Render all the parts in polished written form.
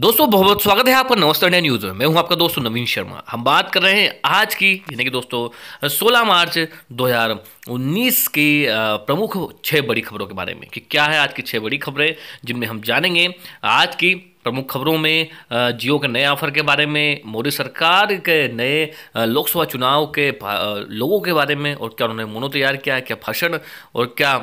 दोस्तों बहुत बहुत स्वागत है आपका नमस्ते इंडिया न्यूज़ में। मैं हूं आपका दोस्त नवीन शर्मा। हम बात कर रहे हैं आज की यानी कि दोस्तों 16 मार्च 2019 की प्रमुख 6 बड़ी खबरों के बारे में कि क्या है आज की 6 बड़ी खबरें जिनमें हम जानेंगे आज की प्रमुख खबरों में जियो के नए ऑफर के बारे में, मोदी सरकार के नए लोकसभा चुनाव के लोगों के बारे में, और क्या उन्होंने मोनो तैयार किया है, क्या भाषण और क्या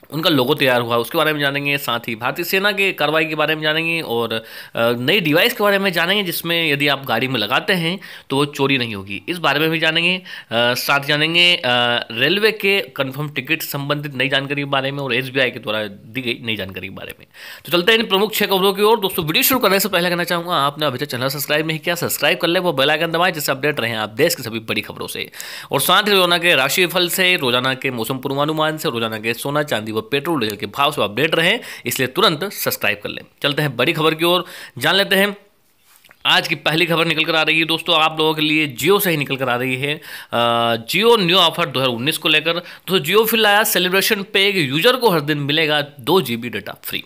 उनका लोगो तैयार हुआ उसके बारे में जानेंगे। साथ ही भारतीय सेना के कार्रवाई के बारे में जानेंगे और नई डिवाइस के बारे में जानेंगे जिसमें यदि आप गाड़ी में लगाते हैं तो वो चोरी नहीं होगी, इस बारे में भी जानेंगे। साथ ही जानेंगे रेलवे के कंफर्म टिकट संबंधित नई जानकारी के बारे में और एसबीआई के द्वारा दी गई नई जानकारी के बारे में। तो चलते हैं इन प्रमुख 6 खबरों की ओर। दोस्तों वीडियो शुरू करने से पहले कहना चाहूँगा, आपने अभी तक चैनल सब्सक्राइब नहीं किया, सब्सक्राइब कर ले, वो बेल आइकन दबाएं जिससे अपडेट रहें आप देश की सभी बड़ी खबरों से। और साथ ही रोजाना के राशिफल से, रोजाना के मौसम पूर्वानुमान से, रोजाना के सोना चांदी व पेट्रोल डीजल के भाव से अपडेट रहें, इसलिए तुरंत सब्सक्राइब कर लें। चलते हैं बड़ी खबर की ओर, जान लेते हैं। आज की पहली खबर निकल कर आ रही है दोस्तों आप लोगों के लिए, जियो से ही निकल कर आ रही है। जियो न्यू ऑफर 2019 को लेकर दोस्तों जियो फिर लाया सेलिब्रेशन पैक, यूजर को हर दिन मिलेगा 2 GB डाटा फ्री।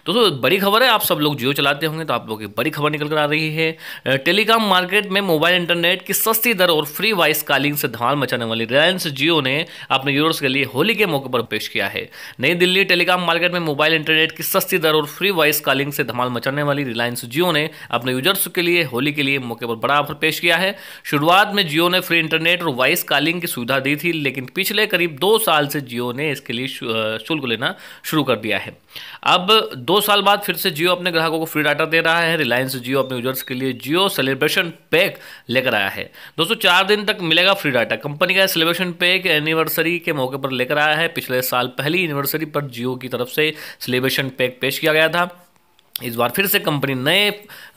दोस्तों बड़ी खबर है, आप सब लोग जियो चलाते होंगे तो आप लोगों की बड़ी खबर निकल कर आ रही है। टेलीकॉम मार्केट में मोबाइल इंटरनेट की सस्ती दर और फ्री वॉइस कॉलिंग से धमाल मचाने वाली रिलायंस जियो ने अपने यूजर्स के लिए होली के मौके पर पेश किया है। नई दिल्ली टेलीकॉम मार्केट में मोबाइल इंटरनेट की सस्ती दर और फ्री वॉइस कॉलिंग से धमाल मचाने वाली रिलायंस जियो ने अपने यूजर्स के लिए होली के लिए मौके पर बड़ा ऑफर पेश किया है। शुरुआत में जियो ने फ्री इंटरनेट और वॉइस कॉलिंग की सुविधा दी थी, लेकिन पिछले करीब 2 साल से जियो ने इसके लिए शुल्क लेना शुरू कर दिया है। अब 2 साल बाद फिर से जियो अपने ग्राहकों को फ्री डाटा दे रहा है। रिलायंस जियो अपने यूजर्स के लिए जियो सेलिब्रेशन पैक लेकर आया है। दोस्तों 4 दिन तक मिलेगा फ्री डाटा। कंपनी का सेलिब्रेशन पैक एनिवर्सरी के मौके पर लेकर आया है। पिछले साल पहली एनिवर्सरी पर जियो की तरफ से सेलिब्रेशन पैक पेश किया गया था। इस बार फिर से कंपनी नए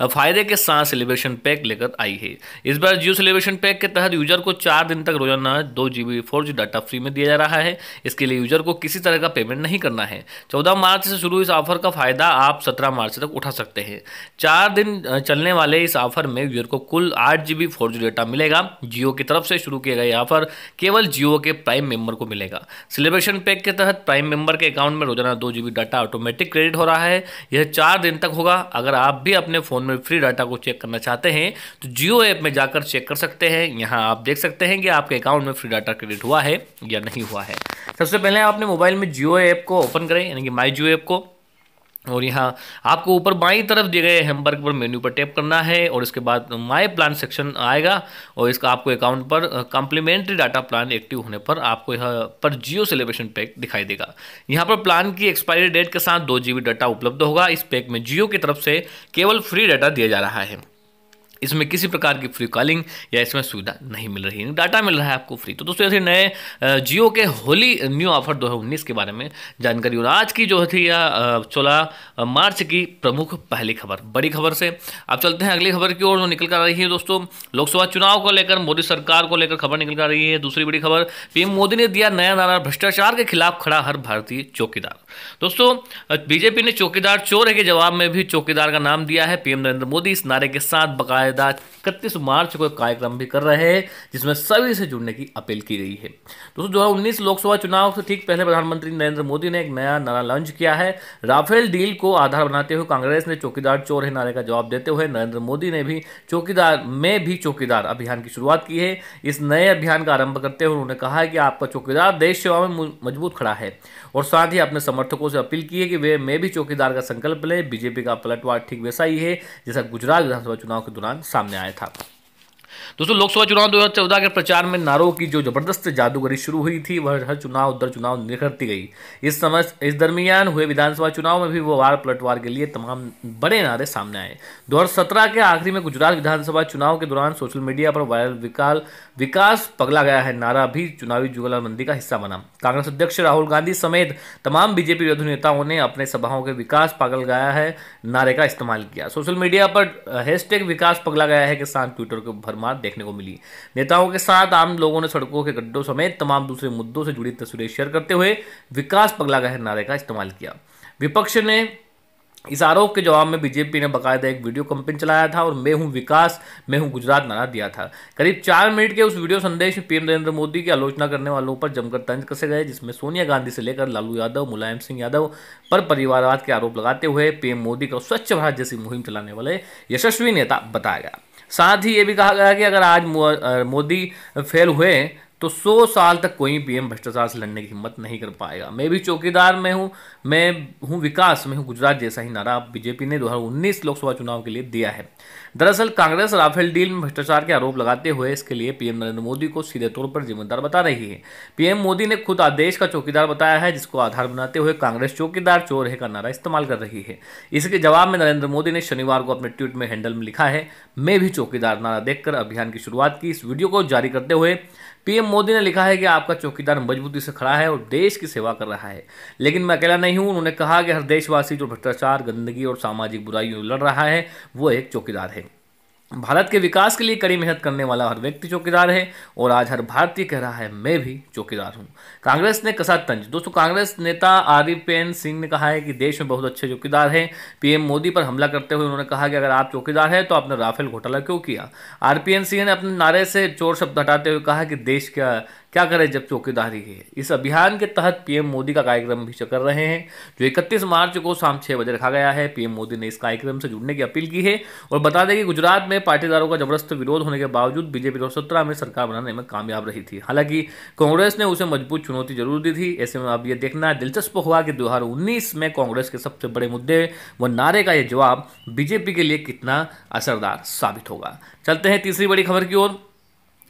फायदे के साथ सेलिब्रेशन पैक लेकर आई है। इस बार जियो सेलिब्रेशन पैक के तहत यूजर को 4 दिन तक रोजाना 2 GB 4G डाटा फ्री में दिया जा रहा है। इसके लिए यूजर को किसी तरह का पेमेंट नहीं करना है। 14 मार्च से शुरू इस ऑफर का फायदा आप 17 मार्च तक उठा सकते हैं। 4 दिन चलने वाले इस ऑफर में यूजर को कुल 8 GB 4G डाटा मिलेगा। जियो की तरफ से शुरू किया गया ऑफर केवल जियो के प्राइम मेंबर को मिलेगा। सेलिब्रेशन पैक के तहत प्राइम मेंबर के अकाउंट में रोजाना 2 GB डाटा ऑटोमेटिक क्रेडिट हो रहा है। यह 4 दिन तक होगा। अगर आप भी अपने फोन में फ्री डाटा को चेक करना चाहते हैं तो जियो ऐप में जाकर चेक कर सकते हैं। यहां आप देख सकते हैं कि आपके अकाउंट में फ्री डाटा क्रेडिट हुआ है या नहीं हुआ है। सबसे पहले आप अपने मोबाइल में जियो ऐप को ओपन करें, यानी कि माई जियो ऐप को, और यहाँ आपको ऊपर बाईं तरफ दिए गए हैमबर्ग पर मेन्यू पर टैप करना है और इसके बाद माय प्लान सेक्शन आएगा और इसका आपको अकाउंट पर कॉम्प्लीमेंट्री डाटा प्लान एक्टिव होने पर आपको यहाँ पर जियो सेलिब्रेशन पैक दिखाई देगा। यहाँ पर प्लान की एक्सपायरी डेट के साथ 2 GB डाटा उपलब्ध होगा। इस पैक में जियो की तरफ से केवल फ्री डाटा दिया जा रहा है। इसमें किसी प्रकार की फ्री कॉलिंग या इसमें सुविधा नहीं मिल रही है, डाटा मिल रहा है आपको फ्री। तो दोस्तों ऐसे नए जियो के होली न्यू ऑफर 2019 के बारे में जानकारी। और आज की जो थी 16 मार्च की प्रमुख पहली खबर, बड़ी खबर से अब चलते हैं अगली खबर की ओर जो निकल कर आ रही है। दोस्तों लोकसभा चुनाव को लेकर, मोदी सरकार को लेकर खबर निकल कर आ रही है। दूसरी बड़ी खबर, पीएम मोदी ने दिया नया नारा, भ्रष्टाचार के खिलाफ खड़ा हर भारतीय चौकीदार। दोस्तों बीजेपी ने चौकीदार चोर है के जवाब में भी चौकीदार का नाम दिया है। पीएम नरेंद्र मोदी इस नारे के साथ बकायदा 31 मार्च को एक कार्यक्रम भी कर रहे हैं जिसमें सभी से जुड़ने की अपील की गई है। दोस्तों 2019 लोकसभा चुनाव से ठीक पहले प्रधानमंत्री नरेंद्र मोदी ने एक नया नारा लॉन्च किया है। राफेल डील को आधार बनाते हुए कांग्रेस ने चौकीदार चोर है नारे का जवाब देते हुए नरेंद्र मोदी ने भी चौकीदार अभियान की शुरुआत की है। इस नए अभियान का आरंभ करते हुए उन्होंने कहा है कि आपका चौकीदार देश सेवा में मजबूत खड़ा है और साथ ही अपने समर्थकों से अपील की है कि वे मैं भी चौकीदार का संकल्प लें। बीजेपी का पलटवार ठीक वैसा ही है जैसा गुजरात विधानसभा चुनाव के दौरान सामने आया था। दोस्तों लोकसभा चुनाव 2014 के प्रचार में नारों की जो जबरदस्त जादूगरी शुरू हुई थी वह हर चुनाव दर चुनाव निखरती गई। इस दरमियान हुए विधानसभा चुनाव में भी वो वार पलटवार के लिए तमाम बड़े नारे सामने आए। 2017 के आखिरी में गुजरात विधानसभा चुनाव के दौरान सोशल मीडिया पर वायरल विकास पगला गया है नारा भी चुनावी जुगलबंदी का हिस्सा बना। कांग्रेस अध्यक्ष राहुल गांधी समेत तमाम बीजेपी विरोधी नेताओं ने अपने सभाओं के विकास पगल गया है नारे का इस्तेमाल किया। सोशल मीडिया पर हैशटैग विकास पगला गया है के साथ ट्विटर को भरमार देखने को मिली। नेताओं के साथ आम लोगों ने सड़कों के गड्ढों समेत तमाम दूसरे मुद्दों से जुड़ी तस्वीरें शेयर करते हुए विकास पगला गया है नारे का इस्तेमाल किया। विपक्ष ने इस आरोप के जवाब में बीजेपी ने बाकायदा एक वीडियो कैंपेन चलाया था और मैं हूं विकास, मैं हूं गुजरात नारा दिया था। करीब 4 मिनट के उस वीडियो संदेश में पीएम नरेंद्र मोदी की आलोचना करने वालों पर जमकर तंज कसे गए, जिसमें सोनिया गांधी से लेकर लालू यादव, मुलायम सिंह यादव पर परिवारवाद के आरोप लगाते हुए पीएम मोदी को स्वच्छ भारत जैसी मुहिम चलाने वाले यशस्वी नेता बताया गया। साथ ही ये भी कहा गया कि अगर आज मोदी फेल हुए तो 100 साल तक कोई पीएम भ्रष्टाचार से लड़ने की हिम्मत नहीं कर पाएगा। मैं भी चौकीदार में हूं, मैं हूं विकास, मैं हूं गुजरात जैसा ही नारा बीजेपी ने 2019 लोकसभा चुनाव के लिए दिया है। दरअसल कांग्रेस राफेल डील में भ्रष्टाचार के आरोप लगाते हुए इसके लिए पीएम नरेंद्र मोदी को सीधे तौर पर जिम्मेदार बता रही है। पीएम मोदी ने खुद आदेश का चौकीदार बताया है, जिसको आधार बनाते हुए कांग्रेस चौकीदार चोर है का नारा इस्तेमाल कर रही है। इसके जवाब में नरेंद्र मोदी ने शनिवार को अपने ट्वीट में हैंडल में लिखा है, मैं भी चौकीदार नारा देखकर अभियान की शुरुआत की। इस वीडियो को जारी करते हुए पीएम मोदी ने लिखा है कि आपका चौकीदार मजबूती से खड़ा है और देश की सेवा कर रहा है, लेकिन मैं अकेला नहीं हूं। उन्होंने कहा कि हर देशवासी जो भ्रष्टाचार, गंदगी और सामाजिक बुराइयों लड़ रहा है वो एक चौकीदार है। भारत के विकास के लिए कड़ी मेहनत करने वाला हर व्यक्ति चौकीदार है और आज हर भारतीय कह रहा है मैं भी चौकीदार हूं। कांग्रेस ने कसा तंज। दोस्तों, कांग्रेस नेता आरपीएन सिंह ने कहा है कि देश में बहुत अच्छे चौकीदार हैं। पीएम मोदी पर हमला करते हुए उन्होंने कहा कि अगर आप चौकीदार हैं तो आपने राफेल घोटाला क्यों किया। आरपीएन सिंह ने अपने नारे से चोर शब्द हटाते हुए कहा कि देश क्या करे जब चौकीदारी है। इस अभियान के तहत पीएम मोदी का कार्यक्रम भी कर रहे हैं, जो 31 मार्च को शाम 6 बजे रखा गया है। पीएम मोदी ने इस कार्यक्रम से जुड़ने की अपील की है और बता दें कि गुजरात में पाटीदारों का जबरदस्त विरोध होने के बावजूद बीजेपी 2017 में सरकार बनाने में कामयाब रही थी। हालांकि कांग्रेस ने उसे मजबूत चुनौती जरूर दी थी। ऐसे में अब यह देखना दिलचस्प हुआ कि 2019 में कांग्रेस के सबसे बड़े मुद्दे व नारे का यह जवाब बीजेपी के लिए कितना असरदार साबित होगा। चलते हैं तीसरी बड़ी खबर की ओर,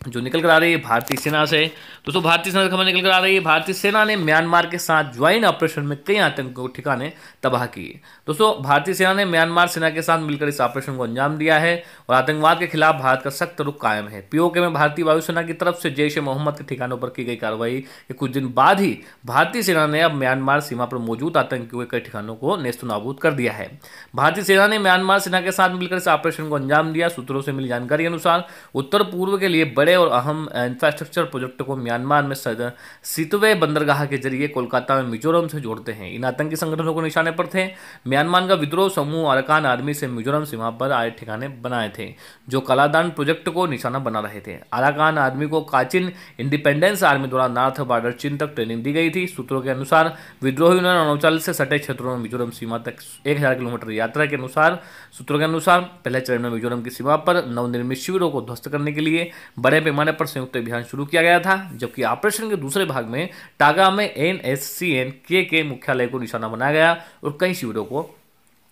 जो निकल कर आ रही है भारतीय सेना से। दोस्तों, भारतीय सेना से खबर निकल कर आ रही है, भारतीय सेना ने म्यांमार के साथ ज्वाइंट ऑपरेशन में कई आतंकी ठिकाने तबाह किए। दोस्तों, भारतीय सेना ने म्यांमार सेना के साथ मिलकर इस ऑपरेशन को अंजाम दिया है और आतंकवाद के खिलाफ भारत का सख्त रुख कायम है। पीओके में भारतीय वायुसेना की तरफ से जैश ए मोहम्मद के ठिकानों पर की गई कार्रवाई के कुछ दिन बाद ही भारतीय सेना ने अब म्यांमार सीमा पर मौजूद आतंकियों के कई ठिकानों को नेस्तनाबूद कर दिया है। भारतीय सेना ने म्यांमार सेना के साथ मिलकर इस ऑपरेशन को अंजाम दिया। सूत्रों से मिली जानकारी के अनुसार उत्तर पूर्व के लिए बड़े और अहम इंफ्रास्ट्रक्चर प्रोजेक्ट को म्यांमार में सितवे बंदरगाह के जरिए कोलकाता में मिजोरम से जोड़ते हैं। इन आतंकी संगठनों को निशाने पर थे। म्यांमार का विद्रोह समूह अरकान आर्मी से मिजोरम सीमा पर आए ठिकाने बनाए थे, जो कलादान प्रोजेक्ट को निशाना बना रहे थे। अरकान आर्मी को काचिन इंडिपेंडेंस आर्मी द्वारा नॉर्थ बॉर्डर चीन तक ट्रेनिंग दी गई थी। सूत्रों के अनुसार विद्रोहियों ने अरुणाचल से सटे क्षेत्रों में मिजोरम सीमा तक 1000 किलोमीटर यात्रा के अनुसार सूत्रों के अनुसार पहले चरण में मिजोरम की सीमा पर नवनिर्मित शिविरों को ध्वस्त करने के लिए बड़े पैमाने पर संयुक्त अभियान शुरू किया गया था, जबकि ऑपरेशन के दूसरे भाग में टागा में NSCN के मुख्यालय को निशाना बनाया गया और कई शिविरों को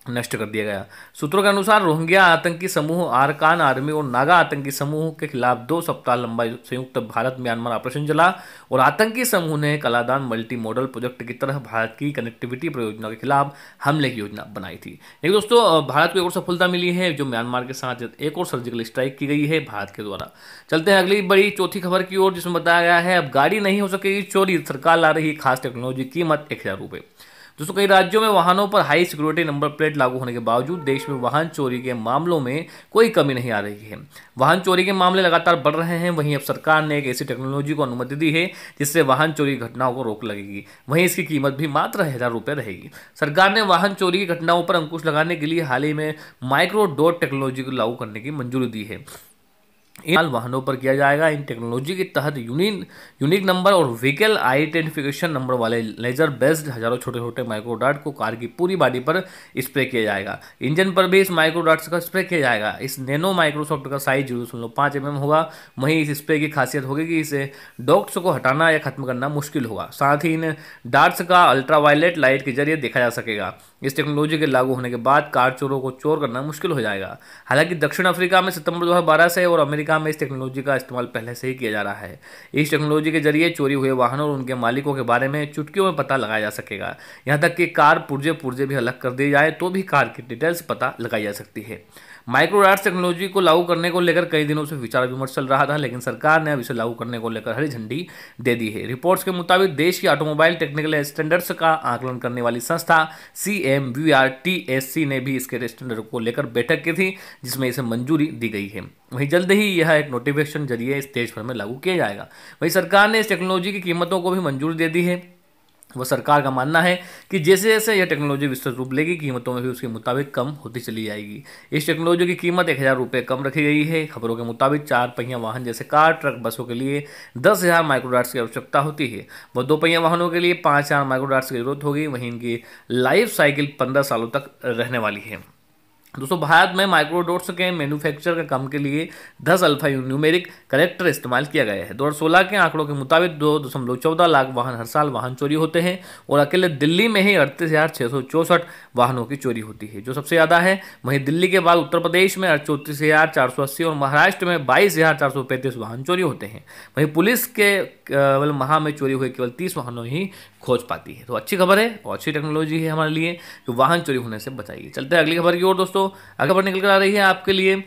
नष्ट कर दिया गया। सूत्रों के अनुसार रोहिंग्या आतंकी समूह, आरकान आर्मी और नागा आतंकी समूह के खिलाफ 2 सप्ताह लंबा संयुक्त भारत म्यांमार ऑपरेशन चला और आतंकी समूह ने कलादान मल्टी मॉडल प्रोजेक्ट की तरह भारत की कनेक्टिविटी परियोजना के खिलाफ हमले की योजना बनाई थी। लेकिन दोस्तों, भारत को एक और सफलता मिली है, जो म्यांमार के साथ एक और सर्जिकल स्ट्राइक की गई है भारत के द्वारा। चलते हैं अगली बड़ी चौथी खबर की ओर, जिसमें बताया गया है अब गाड़ी नहीं हो सकेगी चोरी, सरकार ला रही खास टेक्नोलॉजी, कीमत 1000 रुपये। दोस्तों, कई राज्यों में वाहनों पर हाई सिक्योरिटी नंबर प्लेट लागू होने के बावजूद देश में वाहन चोरी के मामलों में कोई कमी नहीं आ रही है। वाहन चोरी के मामले लगातार बढ़ रहे हैं। वहीं अब सरकार ने एक ऐसी टेक्नोलॉजी को अनुमति दी है जिससे वाहन चोरी की घटनाओं को रोक लगेगी। वहीं इसकी कीमत भी मात्र 1000 रुपये रहेगी। सरकार ने वाहन चोरी की घटनाओं पर अंकुश लगाने के लिए हाल ही में माइक्रो डॉट टेक्नोलॉजी को लागू करने की मंजूरी दी है। इन वाहनों पर किया जाएगा। इन टेक्नोलॉजी के तहत यूनिक नंबर और व्हीकल आइडेंटिफिकेशन नंबर वाले लेजर बेस्ड हजारों छोटे छोटे माइक्रो डॉट को कार की पूरी बॉडी पर स्प्रे किया जाएगा। इंजन पर भी इस माइक्रो डॉट्स का स्प्रे किया जाएगा। इस नैनो माइक्रोसॉफ्ट का साइज 0.5 mm होगा। वहीं इस स्प्रे की खासियत होगी कि इसे डॉट्स को हटाना या खत्म करना मुश्किल होगा। साथ ही इन डॉट्स का अल्ट्रावायलेट लाइट के जरिए देखा जा सकेगा। इस टेक्नोलॉजी के लागू होने के बाद कार चोरों को चोर करना मुश्किल हो जाएगा। हालांकि दक्षिण अफ्रीका में सितंबर 2012 से और अमेरिका में इस टेक्नोलॉजी का इस्तेमाल पहले से ही किया जा रहा है। इस टेक्नोलॉजी के जरिए चोरी हुए वाहनों और उनके मालिकों के बारे में चुटकियों में पता लगाया जा सकेगा। यहाँ तक कि कार पुर्जे भी अलग कर दी जाए तो भी कार की डिटेल्स पता लगाई जा सकती है। माइक्रो डॉट्स टेक्नोलॉजी को लागू करने को लेकर कई दिनों से विचार विमर्श चल रहा था, लेकिन सरकार ने अब इसे लागू करने को लेकर हरी झंडी दे दी है। रिपोर्ट्स के मुताबिक देश की ऑटोमोबाइल टेक्निकल स्टैंडर्ड्स का आकलन करने वाली संस्था CMVRTSC ने भी इसके स्टैंडर्ड को लेकर बैठक की थी, जिसमें इसे मंजूरी दी गई है। वहीं जल्द ही यह एक नोटिफिकेशन जरिए इस देश भर में लागू किया जाएगा। वहीं सरकार ने इस टेक्नोलॉजी की कीमतों को भी मंजूरी दे दी है। वह सरकार का मानना है कि जैसे जैसे यह टेक्नोलॉजी विस्तृत रूप लेगी, कीमतों में भी उसके मुताबिक कम होती चली जाएगी। इस टेक्नोलॉजी की कीमत 1,000 रुपये कम रखी गई है। खबरों के मुताबिक 4 पहिया वाहन जैसे कार, ट्रक, बसों के लिए 10,000 माइक्रोडॉट्स की आवश्यकता होती है। वह 2 पहिया वाहनों के लिए 5,000 माइक्रोडॉट्स की जरूरत होगी। वहीं इनकी लाइफ साइकिल 15 सालों तक रहने वाली है। दोस्तों, भारत में माइक्रोडॉट्स के मैन्युफैक्चर के काम के लिए 10 अल्फा न्यूमेरिक करेक्टर इस्तेमाल किया गया है। 2016 के आंकड़ों के मुताबिक 2.14 लाख वाहन हर साल वाहन चोरी होते हैं और अकेले दिल्ली में ही 38,664 वाहनों की चोरी होती है, जो सबसे ज़्यादा है। वहीं दिल्ली के बाद उत्तर प्रदेश में 34,480 और महाराष्ट्र में 22,435 वाहन चोरी होते हैं। वहीं पुलिस के केवल माह में चोरी हुए केवल 30 वाहनों ही खोज पाती है। तो अच्छी खबर है और अच्छी टेक्नोलॉजी है हमारे लिए कि वाहन चोरी होने से बचाइए। चलते हैं अगली खबर की ओर। दोस्तों, अगली खबर निकल कर आ रही है आपके लिए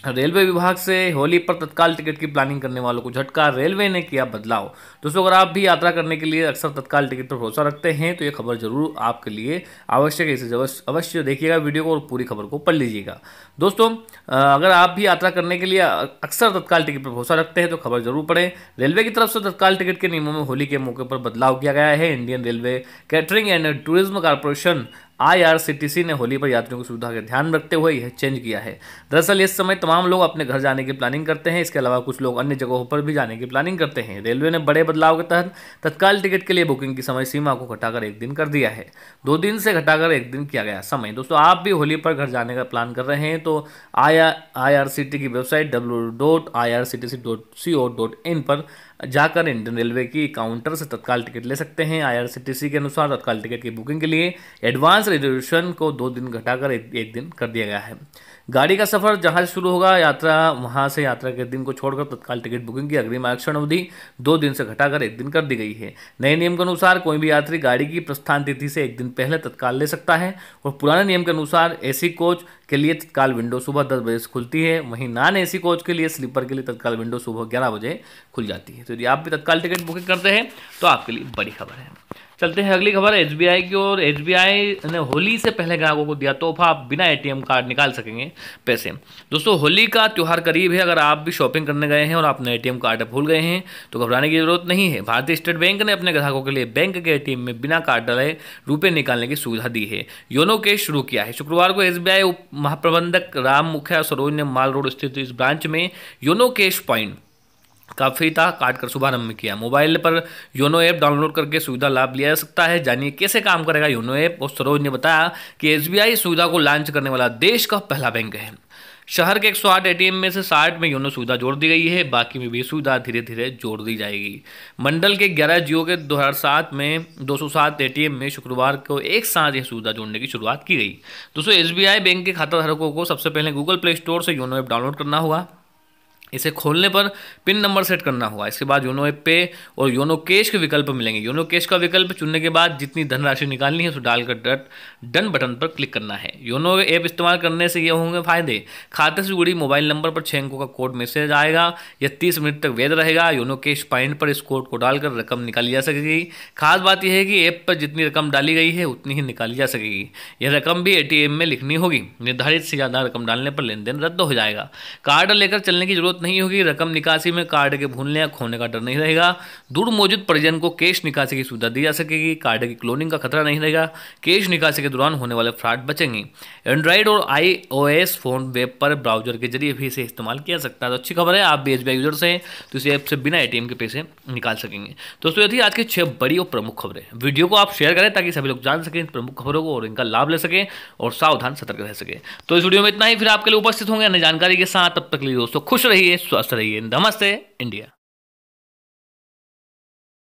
रेलवे विभाग से होली पर तत्काल टिकट की प्लानिंग करने वालों को झटका, रेलवे ने किया बदलाव। दोस्तों, अगर आप भी यात्रा करने के लिए अक्सर तत्काल टिकट पर भरोसा रखते हैं तो ये खबर जरूर आपके लिए आवश्यक है। इसे अवश्य देखिएगा वीडियो को और पूरी खबर को पढ़ लीजिएगा। दोस्तों, अगर आप भी यात्रा करने के लिए अक्सर तत्काल टिकट पर भरोसा रखते हैं तो खबर जरूर पढ़ें। रेलवे की तरफ से तत्काल टिकट के नियमों में होली के मौके पर बदलाव किया गया है। Indian railway catering and tourism corporation IRCTC ने होली पर यात्रियों की सुविधा का ध्यान रखते हुए यह चेंज किया है। दरअसल इस समय तमाम लोग अपने घर जाने की प्लानिंग करते हैं। इसके अलावा कुछ लोग अन्य जगहों पर भी जाने की प्लानिंग करते हैं। रेलवे ने बड़े बदलाव के तहत तत्काल टिकट के लिए बुकिंग की समय सीमा को घटाकर 1 दिन कर दिया है। 2 दिन से घटाकर 1 दिन किया गया समय। दोस्तों, आप भी होली पर घर जाने का प्लान कर रहे हैं तो IRCTC की वेबसाइट www.irctc.co.in पर जाकर इंडियन रेलवे की काउंटर से तत्काल टिकट ले सकते हैं। IRCTC के अनुसार तत्काल टिकट की बुकिंग के लिए एडवांस रिजर्वेशन को 2 दिन घटाकर 1 दिन कर दिया गया है। गाड़ी का सफर जहां से शुरू होगा यात्रा, वहां से यात्रा के दिन को छोड़कर तत्काल टिकट बुकिंग की अग्रिम आरक्षण अवधि 2 दिन से घटाकर 1 दिन कर दी गई है। नए नियम के अनुसार कोई भी यात्री गाड़ी की प्रस्थान तिथि से 1 दिन पहले तत्काल ले सकता है और पुराने नियम के अनुसार AC कोच के लिए तत्काल विंडो सुबह 10 बजे से खुलती है। वहीं नॉन AC कोच के लिए स्लीपर के लिए तत्काल विंडो सुबह 11 बजे खुल जाती है। तो यदि आप भी तत्काल टिकट बुकिंग करते हैं तो आपके लिए बड़ी खबर है। चलते हैं अगली खबर SBI की ओर। SBI ने होली से पहले ग्राहकों को दिया तोहफा, आप बिना ATM कार्ड निकाल सकेंगे पैसे। दोस्तों, होली का त्यौहार करीब है। अगर आप भी शॉपिंग करने गए हैं और आपने ATM कार्ड भूल गए हैं तो घबराने की जरूरत नहीं है। भारतीय स्टेट बैंक ने अपने ग्राहकों के लिए बैंक के ATM में बिना कार्ड डाले रुपये निकालने की सुविधा दी है। योनो कैश शुरू किया है। शुक्रवार को SBI उप महाप्रबंधक राम मुखिया सरोज ने माल रोड स्थित इस ब्रांच में योनो कैश पॉइंट का फीता काटकर शुभारंभ किया। मोबाइल पर योनो ऐप डाउनलोड करके सुविधा लाभ लिया जा सकता है। जानिए कैसे काम करेगा योनो ऐप। और सरोज ने बताया कि SBI सुविधा को लॉन्च करने वाला देश का पहला बैंक है। शहर के 108 ATM में से 60 में योनो सुविधा जोड़ दी गई है, बाकी में भी सुविधा धीरे धीरे जोड़ दी जाएगी। मंडल के 11 जियो के 2007 में 207 ATM में शुक्रवार को एक साथ यह सुविधा जोड़ने की शुरुआत की गई। दोस्तों, SBI बैंक के खाता धारकों को सबसे पहले गूगल प्ले स्टोर से योनो ऐप डाउनलोड करना होगा। इसे खोलने पर पिन नंबर सेट करना होगा। इसके बाद योनो ऐप पे और योनो कैश के विकल्प मिलेंगे। योनो कैश का विकल्प चुनने के बाद जितनी धनराशि निकालनी है उसे डालकर डन बटन पर क्लिक करना है। योनो ऐप इस्तेमाल करने से ये होंगे फायदे। खाते से जुड़ी मोबाइल नंबर पर 6 अंकों का कोड मैसेज आएगा। यह 30 मिनट तक वैध रहेगा। योनो कैश पॉइंट पर इस कोड को डालकर रकम निकाली जा सकेगी। खास बात यह है कि ऐप पर जितनी रकम डाली गई है उतनी ही निकाली जा सकेगी। यह रकम भी ATM में लिखनी होगी। निर्धारित से ज़्यादा रकम डालने पर लेन देन रद्द हो जाएगा। कार्ड लेकर चलने की जरूरत नहीं होगी। रकम निकासी में कार्ड के भूलने या खोने का डर नहीं रहेगा। दूर मौजूद परिजन को कैश निकासी की सुविधा दी जा सकेगी। कार्ड की क्लोनिंग का खतरा नहीं रहेगा। कैश निकासी के दौरान होने वाले फ्रॉड बचेंगे। एंड्रॉइड और iOS फोन वेब पर ब्राउजर के जरिए भी इसे इस्तेमाल किया सकता है। तो अच्छी खबर है, आप भी SBI यूजर से तो इस ऐप से बिना ATM के पैसे निकाल सकेंगे। दोस्तों, ये थी आज की 6 बड़ी और प्रमुख खबरें। वीडियो को आप शेयर करें ताकि सभी लोग जान सकें इन प्रमुख खबरों को और इनका लाभ ले सकें और सावधान सतर्क रह सके। तो इस वीडियो में इतना ही, फिर आपके लिए उपस्थित होंगे अन्य जानकारी के साथ। तब तक के लिए दोस्तों खुश रहिए, स्वस्थ रहिए। नमस्ते इंडिया।